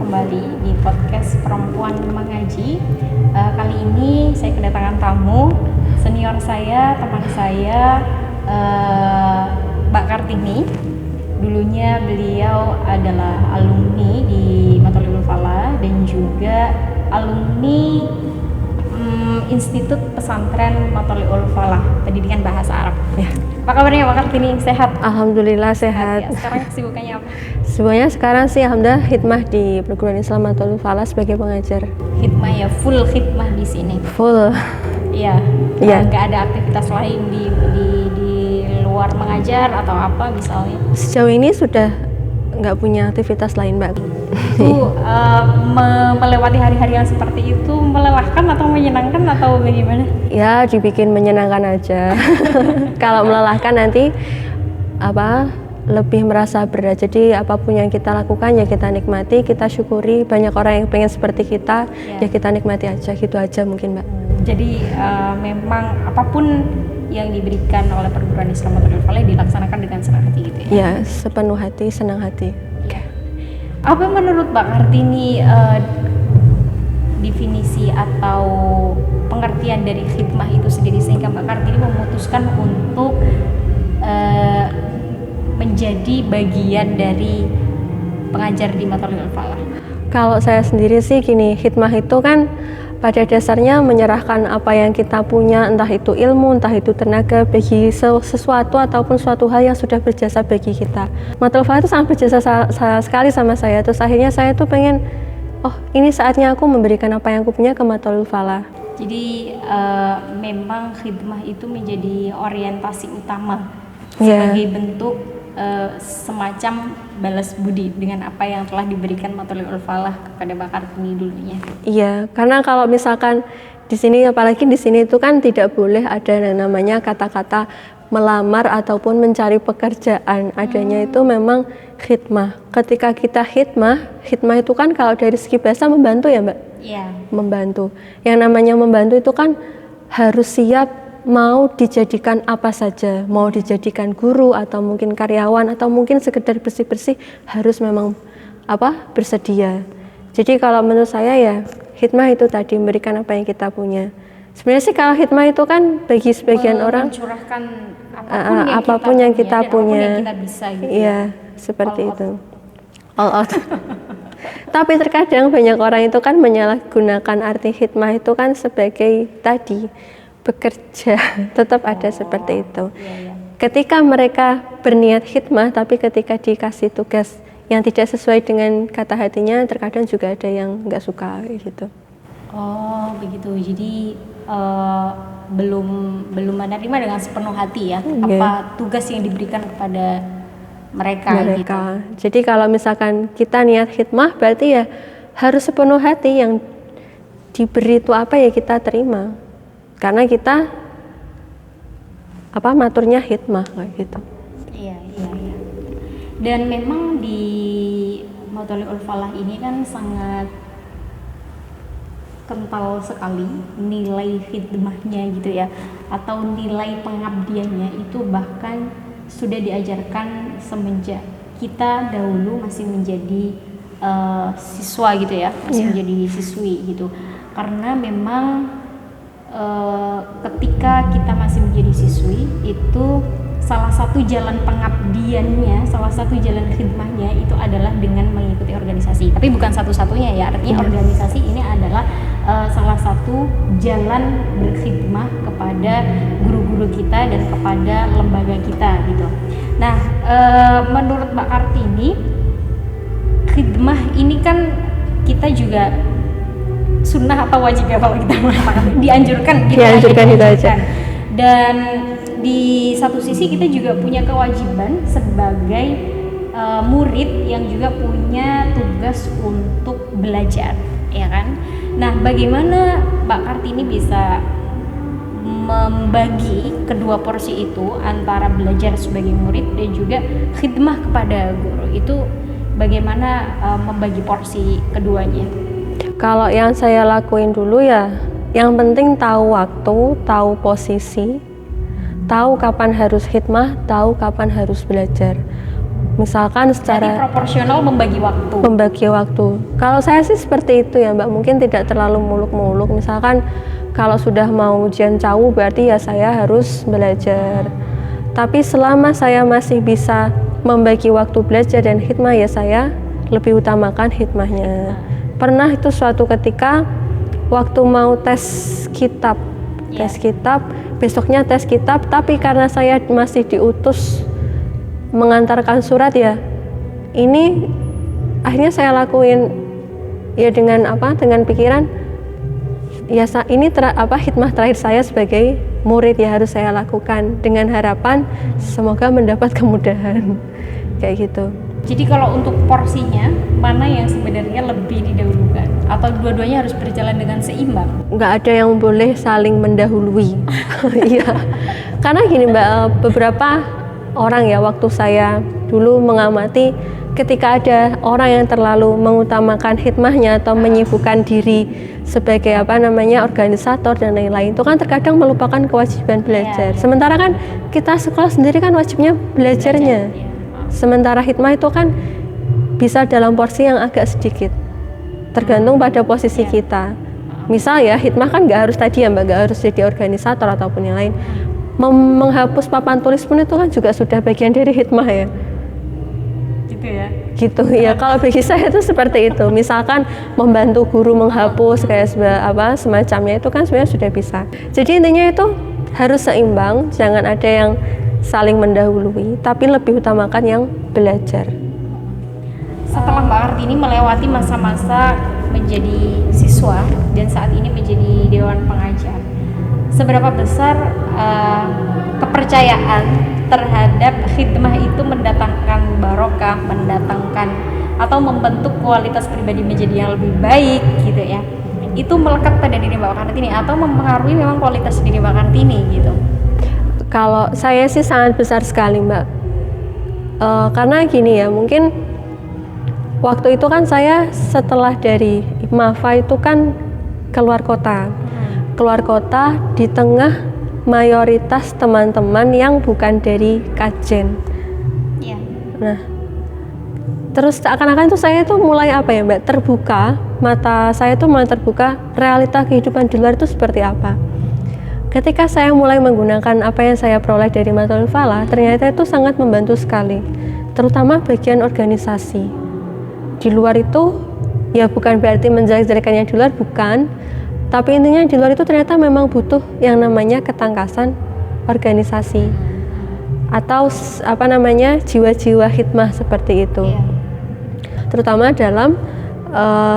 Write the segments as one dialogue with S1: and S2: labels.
S1: kembali di podcast Perempuan Mengaji. Kali ini saya kedatangan tamu senior saya, teman saya, Mbak Kartini. Dulunya beliau adalah alumni di Matoliul Falah dan juga alumni Institut Pesantren Matoliul Falah, pendidikan bahasa Arab. Ya. Apa kabarnya Mbak Kartini? Sehat?
S2: Alhamdulillah sehat.
S1: Ya, sekarang kesibukannya apa?
S2: Semuanya sekarang sih alhamdulillah hikmah di perguruan Islam Matoliul Falah sebagai pengajar.
S1: Hikmah ya, full hikmah di sini.
S2: Full.
S1: Iya.
S2: Iya.
S1: Nggak ada aktivitas lain di luar mengajar atau apa misalnya?
S2: Sejauh ini sudah nggak punya aktivitas lain, Mbak.
S1: Itu melewati hari-hari yang seperti itu melelahkan atau menyenangkan atau bagaimana?
S2: Ya dibikin menyenangkan aja. Kalau melelahkan nanti lebih merasa berat. Jadi apapun yang kita lakukan ya kita nikmati, kita syukuri. Banyak orang yang pengen seperti kita, ya kita nikmati aja. Gitu aja mungkin, Mbak.
S1: Jadi memang apapun yang diberikan oleh perguruan Islam Matoliul Falah dilaksanakan dengan senang hati gitu ya?
S2: Ya, sepenuh hati, senang hati.
S1: Apa menurut Mbak Kartini definisi atau pengertian dari khidmah itu sendiri sehingga Mbak Kartini memutuskan untuk menjadi bagian dari pengajar di Matoliul Falah?
S2: Kalau saya sendiri sih gini, khidmah itu kan pada dasarnya menyerahkan apa yang kita punya, entah itu ilmu, entah itu tenaga, bagi sesuatu ataupun suatu hal yang sudah berjasa bagi kita. Matoliul Falah itu sangat berjasa sekali sama saya. Terus akhirnya saya tuh pengen, oh ini saatnya aku memberikan apa yang aku punya ke Matoliul Falah.
S1: Jadi memang khidmah itu menjadi orientasi utama sebagai bentuk semacam balas budi dengan apa yang telah diberikan Matoliul Falah kepada Mbak Kartini dulunya.
S2: Iya, karena kalau misalkan di sini, apalagi di sini itu kan tidak boleh ada yang namanya kata-kata melamar ataupun mencari pekerjaan. Adanya itu memang khidmah. Ketika kita khidmah itu kan kalau dari segi bahasa membantu ya, Mbak?
S1: Iya.
S2: Membantu. Yang namanya membantu itu kan harus siap mau dijadikan apa saja, mau dijadikan guru atau mungkin karyawan atau mungkin sekedar bersih-bersih, harus memang bersedia. Jadi kalau menurut saya ya khidmah itu tadi memberikan apa yang kita punya. Sebenarnya sih kalau khidmah itu kan bagi sebagian orang
S1: mencurahkan
S2: apapun yang kita punya,
S1: yang kita bisa gitu.
S2: Iya, seperti itu. All out. Tapi terkadang banyak orang itu kan menyalahgunakan arti khidmah itu kan sebagai tadi bekerja, tetap ada seperti itu.
S1: Iya.
S2: Ketika mereka berniat khidmah, tapi ketika dikasih tugas yang tidak sesuai dengan kata hatinya, terkadang juga ada yang nggak suka gitu.
S1: Oh begitu. Jadi belum menerima dengan sepenuh hati ya apa tugas yang diberikan kepada mereka. Gitu.
S2: Jadi kalau misalkan kita niat khidmah, berarti ya harus sepenuh hati, yang diberi itu apa ya kita terima. Karena kita maturnya khidmah kayak gitu.
S1: Iya. Dan memang di Matoliul Falah ini kan sangat kental sekali nilai khidmahnya gitu ya, atau nilai pengabdiannya itu bahkan sudah diajarkan semenjak kita dahulu masih menjadi siswa gitu ya, masih menjadi siswi gitu. Karena memang ketika kita masih menjadi siswi itu salah satu jalan pengabdiannya, salah satu jalan khidmahnya itu adalah dengan mengikuti organisasi. Tapi bukan satu-satunya ya, artinya organisasi ini adalah salah satu jalan berkhidmah kepada guru-guru kita dan kepada lembaga kita gitu. Nah, menurut Mbak Kartini, khidmah ini kan kita juga sunnah atau wajib ya kalau kita mengatakan dianjurkan itu aja. Dan di satu sisi kita juga punya kewajiban sebagai murid yang juga punya tugas untuk belajar, ya kan? Nah, bagaimana Mbak Kartini bisa membagi kedua porsi itu antara belajar sebagai murid dan juga khidmah kepada guru? Itu bagaimana membagi porsi keduanya?
S2: Kalau yang saya lakuin dulu ya, yang penting tahu waktu, tahu posisi, tahu kapan harus khidmah, tahu kapan harus belajar. Misalkan
S1: Jadi
S2: secara
S1: proporsional membagi waktu.
S2: Kalau saya sih seperti itu ya Mbak, mungkin tidak terlalu muluk-muluk. Misalkan kalau sudah mau ujian CAU berarti ya saya harus belajar. Tapi selama saya masih bisa membagi waktu belajar dan hikmah, ya saya lebih utamakan hikmahnya. Pernah itu suatu ketika waktu mau tes kitab, besoknya tes kitab, tapi karena saya masih diutus mengantarkan surat ya, ini akhirnya saya lakuin ya dengan pikiran ya ini hikmah terakhir saya sebagai murid ya harus saya lakukan dengan harapan semoga mendapat kemudahan kayak gitu.
S1: Jadi kalau untuk porsinya mana yang sebenarnya lebih didahulukan atau dua-duanya harus berjalan dengan seimbang?
S2: Nggak ada yang boleh saling mendahului. Iya, karena gini Mbak, beberapa orang ya waktu saya dulu mengamati ketika ada orang yang terlalu mengutamakan hikmahnya atau menyibukkan diri sebagai organisator dan lain-lain, itu kan terkadang melupakan kewajiban belajar. Sementara kan kita sekolah sendiri kan wajibnya belajarnya. Sementara hikmah itu kan bisa dalam porsi yang agak sedikit, tergantung pada posisi kita. Misal ya hikmah kan nggak harus tadi ya Mbak, nggak harus jadi organisator ataupun yang lain. Menghapus papan tulis pun itu kan juga sudah bagian dari hikmah ya.
S1: Gitu ya.
S2: Gitu ya. Kalau bagi saya itu seperti itu. Misalkan membantu guru menghapus kayak semacamnya itu kan sebenarnya sudah bisa. Jadi intinya itu harus seimbang, jangan ada yang saling mendahului, tapi lebih utamakan yang belajar.
S1: Setelah Mbak Kartini melewati masa-masa menjadi siswa dan saat ini menjadi Dewan Pengajar, seberapa besar kepercayaan terhadap khidmah itu mendatangkan barokah, mendatangkan atau membentuk kualitas pribadi menjadi yang lebih baik gitu ya, itu melekat pada diri Mbak Kartini atau mempengaruhi memang kualitas diri Mbak Kartini gitu?
S2: Kalau saya sih sangat besar sekali Mbak, karena gini ya, mungkin waktu itu kan saya setelah dari MAFA itu kan keluar kota di tengah mayoritas teman-teman yang bukan dari Kajen. Nah, terus seakan-akan itu saya itu mulai Mbak, terbuka mata saya itu mulai terbuka realita kehidupan di luar itu seperti apa. Ketika saya mulai menggunakan apa yang saya peroleh dari Matlabul Falah, ternyata itu sangat membantu sekali, terutama bagian organisasi. Di luar itu, ya bukan berarti menjelek-jelekan yang di luar, bukan, tapi intinya di luar itu ternyata memang butuh yang namanya ketangkasan organisasi atau jiwa-jiwa hikmah seperti itu. Terutama dalam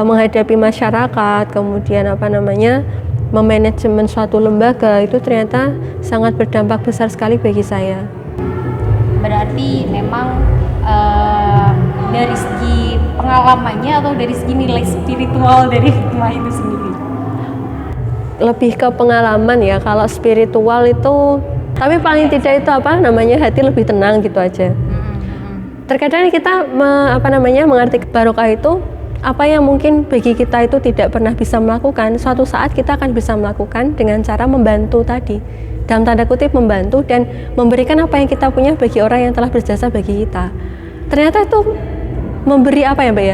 S2: menghadapi masyarakat, kemudian memanajemen suatu lembaga, itu ternyata sangat berdampak besar sekali bagi saya.
S1: Berarti memang dari segi pengalamannya atau dari segi nilai spiritual dari hikmah itu sendiri?
S2: Lebih ke pengalaman ya, kalau spiritual itu, tapi paling tidak itu hati lebih tenang gitu aja. Terkadang kita mengerti barokah itu apa yang mungkin bagi kita itu tidak pernah bisa melakukan, suatu saat kita akan bisa melakukan dengan cara membantu tadi, dalam tanda kutip membantu dan memberikan apa yang kita punya bagi orang yang telah berjasa bagi kita. Ternyata itu memberi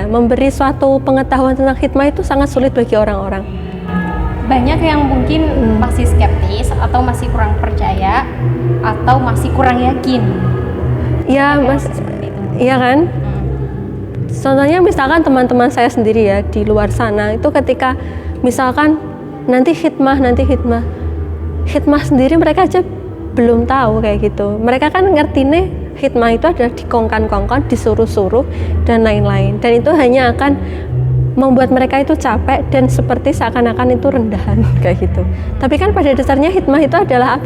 S2: memberi suatu pengetahuan tentang hikmah itu sangat sulit bagi orang-orang.
S1: Banyak yang mungkin masih skeptis atau masih kurang percaya atau masih kurang yakin.
S2: Iya Mas, iya kan? Contohnya misalkan teman-teman saya sendiri ya di luar sana itu ketika misalkan nanti hikmah sendiri mereka aja belum tahu kayak gitu. Mereka kan ngerti nih hikmah itu adalah dikongkan-kongkon, disuruh-suruh dan lain-lain, dan itu hanya akan membuat mereka itu capek dan seperti seakan-akan itu rendahan kayak gitu. Tapi kan pada dasarnya hikmah itu adalah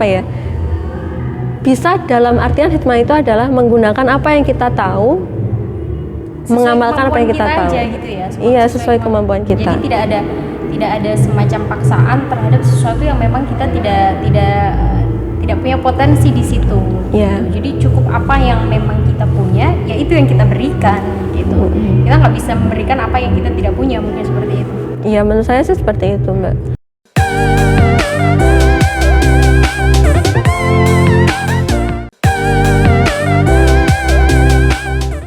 S2: bisa dalam artian hikmah itu adalah menggunakan apa yang kita tahu, mengamalkan apa yang kita tahu
S1: aja, gitu ya,
S2: iya sesuai kemampuan kita.
S1: Jadi tidak ada semacam paksaan terhadap sesuatu yang memang kita tidak punya potensi di situ.
S2: Yeah.
S1: Jadi cukup apa yang memang kita punya, ya itu yang kita berikan gitu. Kita nggak bisa memberikan apa yang kita tidak punya, mungkin seperti itu.
S2: Iya, menurut saya sih seperti itu Mbak.